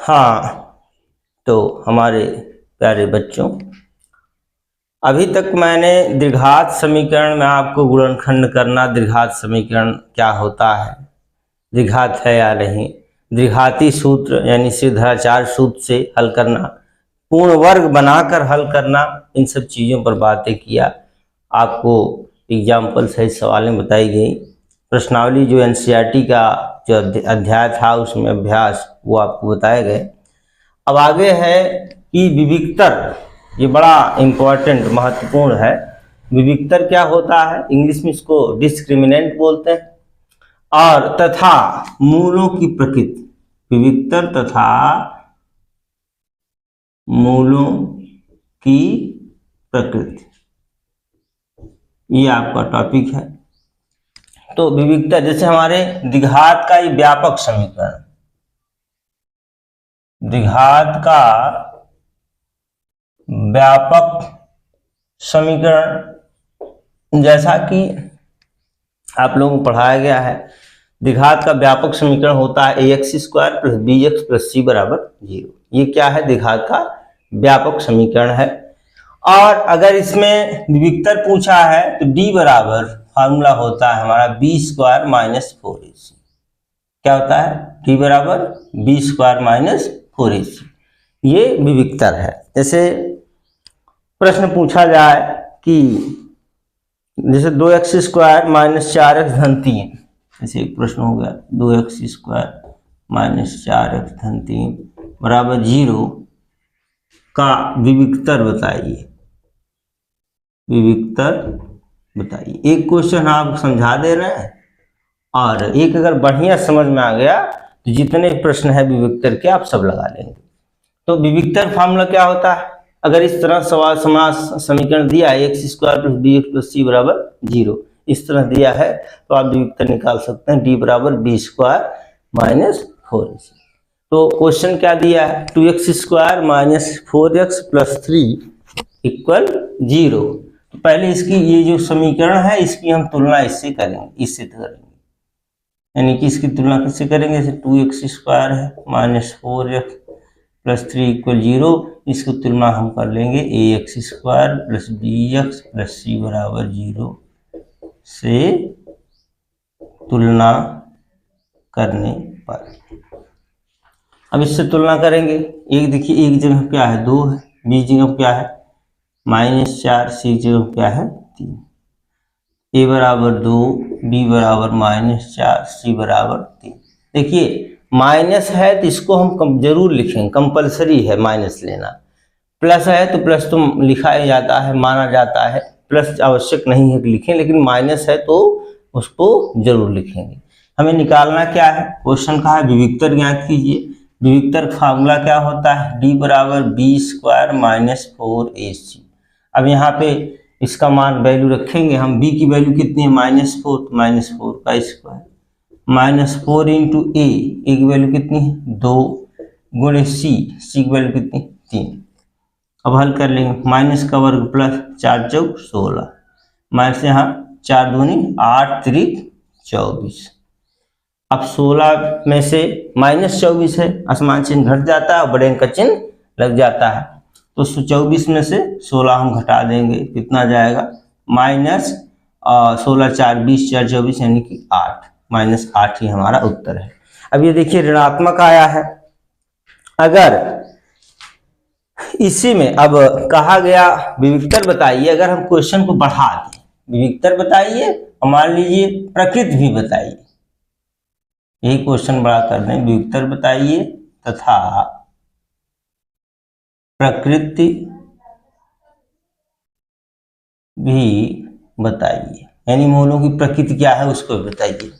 हाँ, तो हमारे प्यारे बच्चों, अभी तक मैंने द्विघात समीकरण में आपको गुणनखंड करना, द्विघात समीकरण क्या होता है, द्विघात है या नहीं, द्विघाती सूत्र यानी श्रीधराचार्य सूत्र से हल करना, पूर्ण वर्ग बनाकर हल करना, इन सब चीज़ों पर बातें किया। आपको एग्जाम्पल सहित सवालें बताई गई। प्रश्नावली जो एनसीईआरटी का जो अध्याय था उसमें अभ्यास वो आपको बताए गए। अब आगे है कि विविक्तर, ये बड़ा इम्पोर्टेंट महत्वपूर्ण है। विविक्तर क्या होता है? इंग्लिश में इसको डिस्क्रिमिनेंट बोलते हैं। और तथा मूलों की प्रकृति, विविक्तर तथा मूलों की प्रकृति, ये आपका टॉपिक है। तो विविक्तर जैसे हमारे द्विघात का ये व्यापक समीकरण, द्विघात का व्यापक समीकरण, जैसा कि आप लोगों को पढ़ाया गया है, द्विघात का व्यापक समीकरण होता है ax² + bx + c = 0। ये क्या है? द्विघात का व्यापक समीकरण है। और अगर इसमें विविक्तर पूछा है तो d बराबर फार्मूला होता है हमारा b² - 4ac। क्या होता है? d बराबर b² - 4ac। ये विविक्तर है। जैसे प्रश्न पूछा जाए कि जैसे 2x² - 4x धन 3, जैसे एक प्रश्न हो गया 2x² - 4x धन 3 बराबर 0 का विविक्तर बताइए। विविक्तर बताइए। एक क्वेश्चन आप समझा दे रहे हैं और एक अगर बढ़िया समझ में आ गया तो जितने प्रश्न है विविक्तर के आप सब लगा लेंगे। तो विविक्तर फार्मूला क्या होता है? अगर इस तरह सवाल समास समीकरण दिया है x² + bx + c = 0, इस तरह दिया है तो आप विविक्तर निकाल सकते हैं d बराबर b² - 4ac। तो क्वेश्चन क्या दिया है? 2x² - 4x + 3 = 0। तो पहले इसकी ये जो समीकरण है इसकी हम तुलना इससे करेंगे, इससे करेंगे, यानी कि इसकी तुलना किससे करेंगे? जैसे 2x² है -4x + 3 = 0, इसकी तुलना हम कर लेंगे ax² + bx + c = 0 से तुलना करने पर। अब इससे तुलना करेंगे। एक देखिए, एक जगह क्या है 2 है, बी जगह क्या है -4, सी जगह क्या है 3। a बराबर 2, b बराबर -4, c बराबर 3। देखिए माइनस है तो इसको हम जरूर लिखेंगे, कंपलसरी है माइनस लेना। प्लस है तो प्लस तो लिखा ही जाता है, माना जाता है, प्लस आवश्यक नहीं है कि लिखें, लेकिन माइनस है तो उसको जरूर लिखेंगे। हमें निकालना क्या है? क्वेश्चन कहा है विविक्तर ज्ञात कीजिए। विविक्तर फार्मूला क्या होता है? d बराबर b² - 4ac। अब यहाँ पे इसका मान वैल्यू रखेंगे हम, b की वैल्यू कितनी है -4, तो -4 का स्क्वायर, -4 इंटू a की वैल्यू कितनी है 2 गुणे c की वैल्यू कितनी 3। अब हल कर लेंगे, माइनस का वर्ग प्लस 4 चौक 16, माइनस यहाँ 4 दूनी 8 त्रिक 24। अब 16 में से -24 है, आसमान चिन्ह घट जाता है, बड़े अंक का चिन्ह लग जाता है, तो 24 में से 16 हम घटा देंगे, कितना जाएगा -16 4 20 4 24 यानी कि 8, -8 ही हमारा उत्तर है। अब ये देखिए ऋणात्मक आया है। अगर इसी में अब कहा गया विविक्तर बताइए, अगर हम क्वेश्चन को बढ़ा दें, विविक्तर बताइए और मान लीजिए प्रकृति भी बताइए, यही क्वेश्चन बड़ा कर दें, विविक्तर बताइए तथा प्रकृति भी बताइए, यानी मूलों की प्रकृति क्या है उसको बताइए।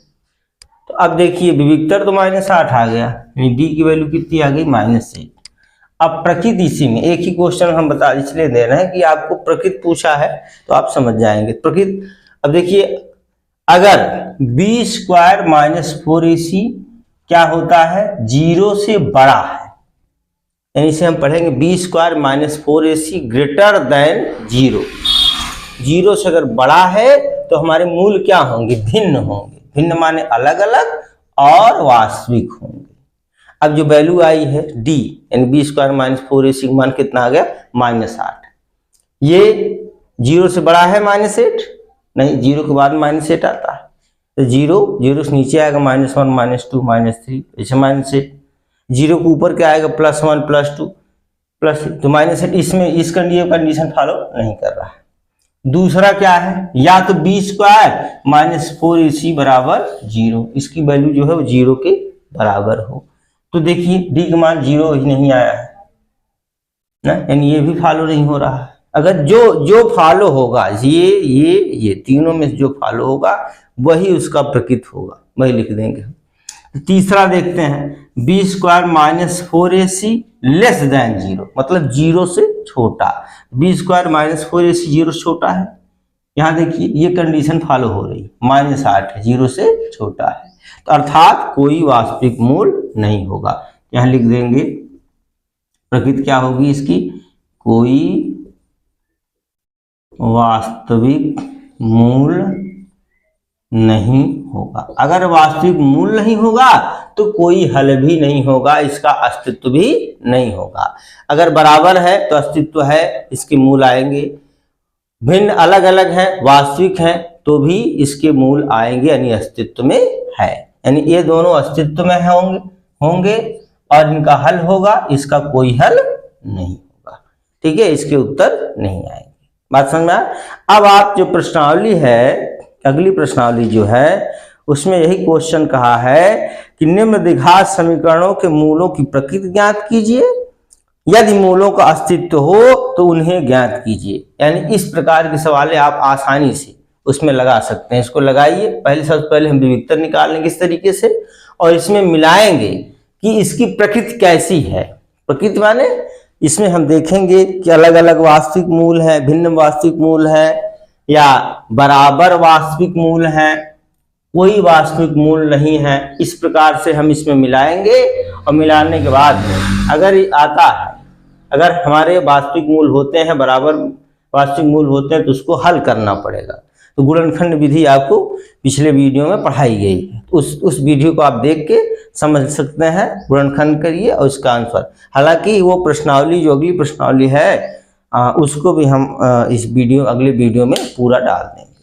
तो अब देखिए विविक्तर तो -8 आ गया, यानी डी की वैल्यू कितनी आ गई -8। अब प्रकृति इसी में एक ही क्वेश्चन हम बता इसलिए दे रहे हैं कि आपको प्रकृति पूछा है तो आप समझ जाएंगे प्रकृति। अब देखिए अगर b² - 4ac क्या होता है? 0 से बड़ा है, यानी इसे हम पढ़ेंगे b² - 4ac ग्रेटर देन 0। 0 से अगर बड़ा है तो हमारे मूल क्या होंगे? भिन्न होंगे। भिन्न माने अलग अलग और वास्तविक होंगे। अब जो वैल्यू आई है डी यानी बी स्क्वायर माइनस 4ac का मान कितना आ गया -8। ये 0 से बड़ा है -8 नहीं, 0 के बाद -8 आता है तो 0 से नीचे आएगा -1 -2 -3 ऐसे -8। 0 के ऊपर क्या आएगा +1 +2 +3 तो -8 इसमें इस कंडीशन फॉलो नहीं कर रहा है। दूसरा क्या है या तो बी स्क्वायर माइनस 4ac बराबर 0, इसकी वैल्यू जो है वो 0 के बराबर हो। तो देखिए डी का मान 0 ही नहीं आया है ना, यानी ये भी फॉलो नहीं हो रहा है। अगर जो फॉलो होगा ये तीनों में जो फॉलो होगा वही उसका प्रकृत होगा, वही लिख देंगे। तीसरा देखते हैं B square minus 4ac less than 0 मतलब 0 से छोटा। बी स्क्वायर माइनस 4ac 0 से छोटा है, यहाँ देखिए ये कंडीशन फॉलो हो रही -8 है 0 से छोटा है, तो अर्थात कोई वास्तविक मूल नहीं होगा। यहाँ लिख देंगे प्रकृति क्या होगी इसकी, कोई वास्तविक मूल नहीं होगा। अगर वास्तविक मूल नहीं होगा तो कोई हल भी नहीं होगा, इसका अस्तित्व भी नहीं होगा। अगर बराबर है तो अस्तित्व है, इसके मूल आएंगे। भिन्न अलग अलग हैं, वास्तविक हैं तो भी इसके मूल आएंगे, यानी अस्तित्व में है, यानी ये दोनों अस्तित्व में होंगे और इनका हल होगा, इसका कोई हल नहीं होगा। ठीक है, इसके उत्तर नहीं आएंगे। बात समझ में आया? अब आप जो प्रश्नावली है, अगली प्रश्नावली जो है उसमें यही क्वेश्चन कहा है कि निम्न द्विघात समीकरणों के मूलों की प्रकृति ज्ञात कीजिए, यदि मूलों का अस्तित्व हो तो उन्हें ज्ञात कीजिए। यानी इस प्रकार के सवाल आप आसानी से उसमें लगा सकते हैं। इसको लगाइए, सबसे पहले हम विविक्तर निकालेंगे इस तरीके से और इसमें मिलाएंगे कि इसकी प्रकृति कैसी है। प्रकृति माने इसमें हम देखेंगे कि अलग अलग वास्तविक मूल है, भिन्न वास्तविक मूल है या बराबर वास्तविक मूल है, कोई वास्तविक मूल नहीं है। इस प्रकार से हम इसमें मिलाएंगे और मिलाने के बाद अगर आता है, अगर हमारे वास्तविक मूल होते हैं, बराबर वास्तविक मूल होते हैं तो उसको हल करना पड़ेगा। तो गुणनखंड विधि आपको पिछले वीडियो में पढ़ाई गई है, उस वीडियो को आप देख के समझ सकते हैं। गुणनखंड करिए और इसका आंसर, हालांकि वो प्रश्नावली जो अगली प्रश्नावली है उसको भी हम इस अगले वीडियो में पूरा डाल देंगे।